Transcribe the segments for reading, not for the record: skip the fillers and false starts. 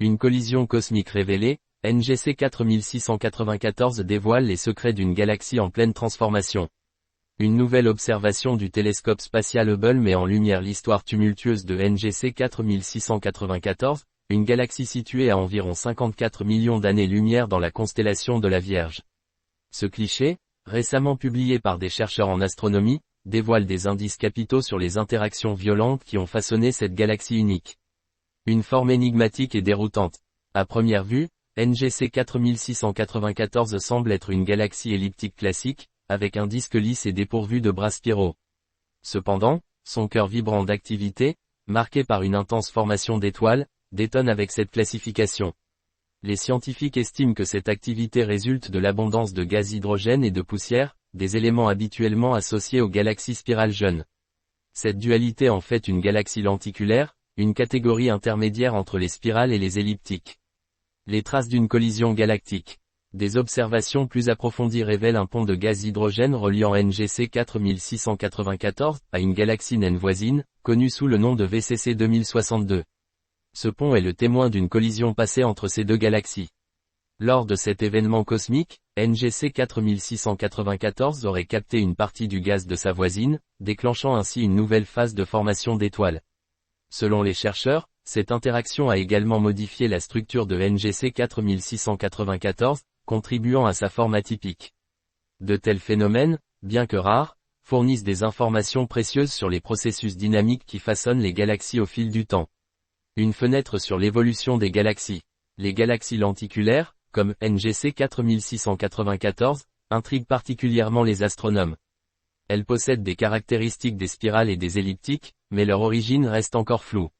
Une collision cosmique révélée, NGC 4694 dévoile les secrets d'une galaxie en pleine transformation. Une nouvelle observation du télescope spatial Hubble met en lumière l'histoire tumultueuse de NGC 4694, une galaxie située à environ 54 millions d'années-lumière dans la constellation de la Vierge. Ce cliché, récemment publié par des chercheurs en astronomie, dévoile des indices capitaux sur les interactions violentes qui ont façonné cette galaxie unique. Une forme énigmatique et déroutante. À première vue, NGC 4694 semble être une galaxie elliptique classique, avec un disque lisse et dépourvu de bras spiraux. Cependant, son cœur vibrant d'activité, marqué par une intense formation d'étoiles, détonne avec cette classification. Les scientifiques estiment que cette activité résulte de l'abondance de gaz hydrogène et de poussière, des éléments habituellement associés aux galaxies spirales jeunes. Cette dualité en fait une galaxie lenticulaire, une catégorie intermédiaire entre les spirales et les elliptiques. Les traces d'une collision galactique. Des observations plus approfondies révèlent un pont de gaz hydrogène reliant NGC 4694 à une galaxie naine voisine, connue sous le nom de VCC 2062. Ce pont est le témoin d'une collision passée entre ces deux galaxies. Lors de cet événement cosmique, NGC 4694 aurait capté une partie du gaz de sa voisine, déclenchant ainsi une nouvelle phase de formation d'étoiles. Selon les chercheurs, cette interaction a également modifié la structure de NGC 4694, contribuant à sa forme atypique. De tels phénomènes, bien que rares, fournissent des informations précieuses sur les processus dynamiques qui façonnent les galaxies au fil du temps. Une fenêtre sur l'évolution des galaxies. Les galaxies lenticulaires, comme NGC 4694, intriguent particulièrement les astronomes. Elles possèdent des caractéristiques des spirales et des elliptiques, mais leur origine reste encore floue.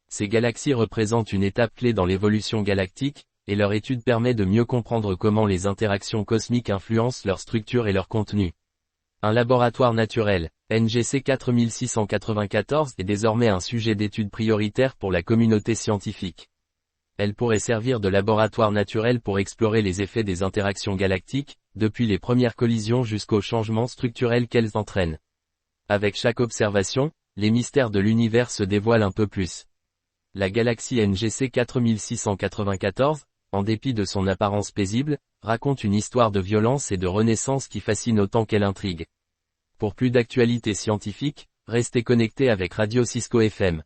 Ces galaxies représentent une étape clé dans l'évolution galactique, et leur étude permet de mieux comprendre comment les interactions cosmiques influencent leur structure et leur contenu. Un laboratoire naturel, NGC 4694 est désormais un sujet d'étude prioritaire pour la communauté scientifique. Elle pourrait servir de laboratoire naturel pour explorer les effets des interactions galactiques, depuis les premières collisions jusqu'aux changements structurels qu'elles entraînent. Avec chaque observation, les mystères de l'univers se dévoilent un peu plus. La galaxie NGC 4694, en dépit de son apparence paisible, raconte une histoire de violence et de renaissance qui fascine autant qu'elle intrigue. Pour plus d'actualités scientifiques, restez connectés avec Radio Cisco FM.